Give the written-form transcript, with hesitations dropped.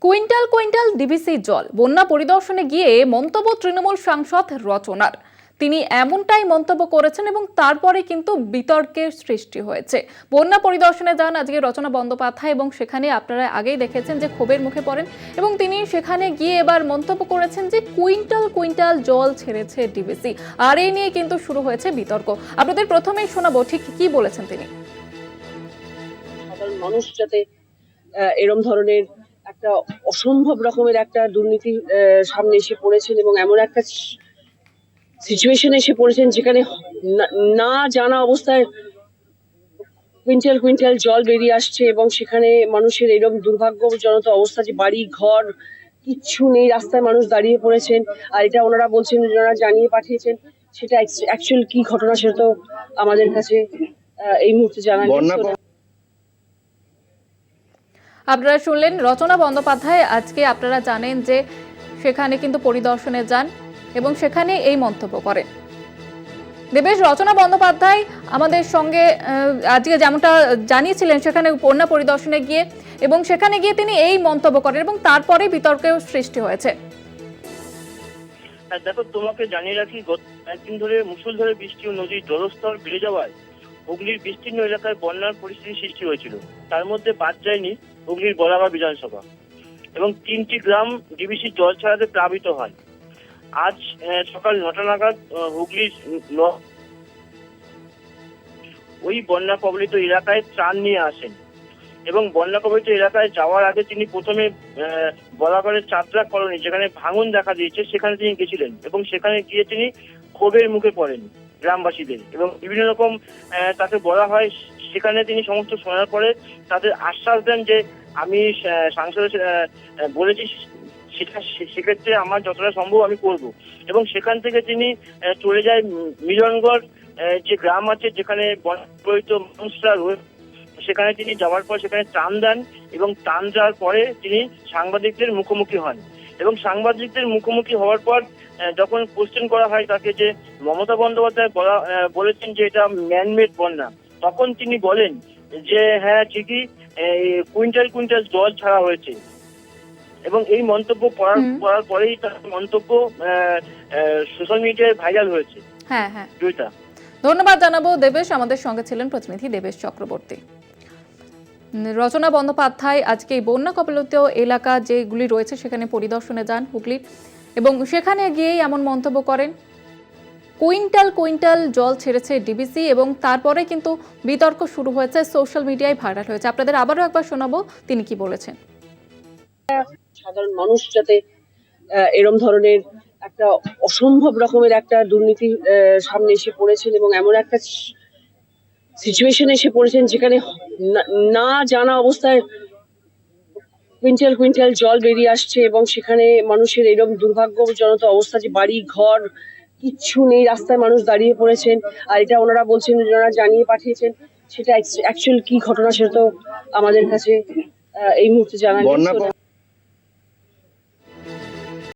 Quintal quintal DVC জল বন্যা পরিদর্শনে গিয়ে মন্তব্য তৃণমূল সাংসদ রচনার। তিনি এমনটাই মন্তব্য করেছেন এবং তারপরে কিন্তু বিতর্কের সৃষ্টি হয়েছে। বন্যা পরিদর্শনে যান আজকে রচনা বন্দ্যোপাধ্যায় এবং সেখানে আপনারা আগেই দেখেছেন যে ক্ষোভের মুখে পড়েন এবং তিনি সেখানে গিয়ে এবার মন্তব্য করেছেন যে কুইন্টাল কুইন্টাল জল ছেড়েছে ডিভিসি, আর এই নিয়ে কিন্তু শুরু হয়েছে বিতর্ক। আপনাদের প্রথমেই শোনাবো ঠিক কি বলেছেন তিনি। সাধারণ মানুষ যাতে এরম ধরনের একটা অসম্ভব রকমের একটা দুর্নীতি সামনে এসে পড়েছেন এবং এমন একটা সিচুয়েশনে এসে পড়েছেন যেখানে না জানা অবস্থায় কুইন্টাল কুইন্টাল জল বেরিয়ে আসছে এবং সেখানে মানুষের এরকম দুর্ভাগ্যজনক অবস্থা যে বাড়ি ঘর কিচ্ছু নেই, রাস্তায় মানুষ দাঁড়িয়ে পড়েছেন। আর এটা ওনারা বলছেন, ওনারা জানিয়ে পাঠিয়েছেন, সেটা অ্যাকচুয়াল কি ঘটনা সেটা তো আমাদের কাছে এই মুহূর্তে জানা নেই। আপনারা শুনলেন রচনা বন্দ্যোপাধ্যায়। আজকে আপনারা জানেন যে সেখানে কিন্তু পরিদর্শনে যান এবং সেখানে এই মন্তব্য করেন। দেবেশ, রচনা বন্দ্যোপাধ্যায় আমাদের সঙ্গে আজকে যেমনটা জানিয়েছিলেন সেখানে বন্যা পরিদর্শনে গিয়ে এবং সেখানে গিয়ে তিনি এই মন্তব্য করেন এবং তারপরে বিতর্কের সৃষ্টি হয়েছে। দেখো, তোমাকে জানিয়ে রাখি, গত একদিন ধরে মুষলধারে বৃষ্টি ও নদীর জলস্তর বেড়ে যাওয়ায় হুগলির বিস্তীর্ণ এলাকায় বন্যার পরিস্থিতি সৃষ্টি হয়েছিল। তার মধ্যে বাদ যায়নি হুগলির বলাগা বিধানসভা এবং 3টি গ্রাম ডিভিসি জল ছাড়াতে প্লাবিত হয়। আজ সকাল 9টা নাগাদ হুগলির ওই বন্যা কবলিত এলাকায় ত্রাণ নিয়ে আসেন এবং বন্যা কবলিত এলাকায় যাওয়ার আগে তিনি প্রথমে বলাগড়ের চাতরা কলোনি, যেখানে ভাঙন দেখা দিয়েছে, সেখানে তিনি গেছিলেন এবং সেখানে গিয়ে তিনি ক্ষোভের মুখে পড়েন গ্রামবাসীদের এবং বিভিন্ন রকম তাকে বলা হয়। সেখানে তিনি সমস্ত শোনার পরে তাদের আশ্বাস দেন যে আমি সাংসদে বলেছি সেটা সেক্ষেত্রে আমার যতটা সম্ভব আমি করব এবং সেখান থেকে তিনি চলে যায় মিলনগড় যে গ্রাম আছে যেখানে বন্যাপ্রভাবিত মানুষরা রয়েছে, সেখানে তিনি যাওয়ার পর সেখানে ত্রাণ দেন এবং ত্রাণ দেওয়ার পরে তিনি সাংবাদিকদের মুখোমুখি হন এবং সাংবাদিকদের মুখোমুখি হওয়ার পর যখন কোশ্চেন করা হয় তাকে যে মমতা বন্দ্যোপাধ্যায় বলেছেন যে এটা ম্যানমেড বন্যা, তখন তিনি বলেন যে হ্যাঁ ঠিকই কুইন্টাল কুইন্টাল জল ছাড়া হয়েছে এবং এই মন্তব্য করার পরেই তার মন্তব্য সোশ্যাল মিডিয়ায় ভাইরাল হয়েছে। হ্যাঁ হ্যাঁ, জয়িতা, ধন্যবাদ জানাবো। দেবেশ, আমাদের সঙ্গে ছিলেন প্রতিনিধি দেবেশ চক্রবর্তী। রচনা বন্দ্যোপাধ্যায় আজকে এই বন্যা কবলিত এলাকা যেগুলি রয়েছে সেখানে পরিদর্শনে যান হুগলির এবং সেখানে গিয়েই এমন মন্তব্য করেন কুইন্টাল কুইন্টাল জল ছেড়েছে ডিভিসি এবং তারপরে কিন্তু বিতর্ক শুরু হয়েছে, সোশ্যাল মিডিয়ায় ভাইরাল হয়েছে। আপনাদের আবারও একবার শোনাবো তিনি কি বলেছেন। সাধারণ মানুষ যাতে এরম ধরনের একটা অসম্ভব রকমের একটা দুর্নীতি সামনে এসে পড়েছেন এবং এমন একটা সিচুয়েশনে এসে পড়েছেন যেখানে না জানা অবস্থায় কুইন্টাল কুইন্টাল জল বেরিয়ে আসছে এবং সেখানে মানুষের এরকম দুর্ভাগ্যজনক অবস্থা যে বাড়ি ঘর কিচ্ছু নেই, রাস্তায় মানুষ দাঁড়িয়ে পড়েছেন। আর এটা ওনারা বলছেন, ওনারা জানিয়ে পাঠিয়েছেন, সেটা অ্যাকচুয়াল কি ঘটনা সেটা তো আমাদের কাছে এই মুহূর্তে জানা নেই।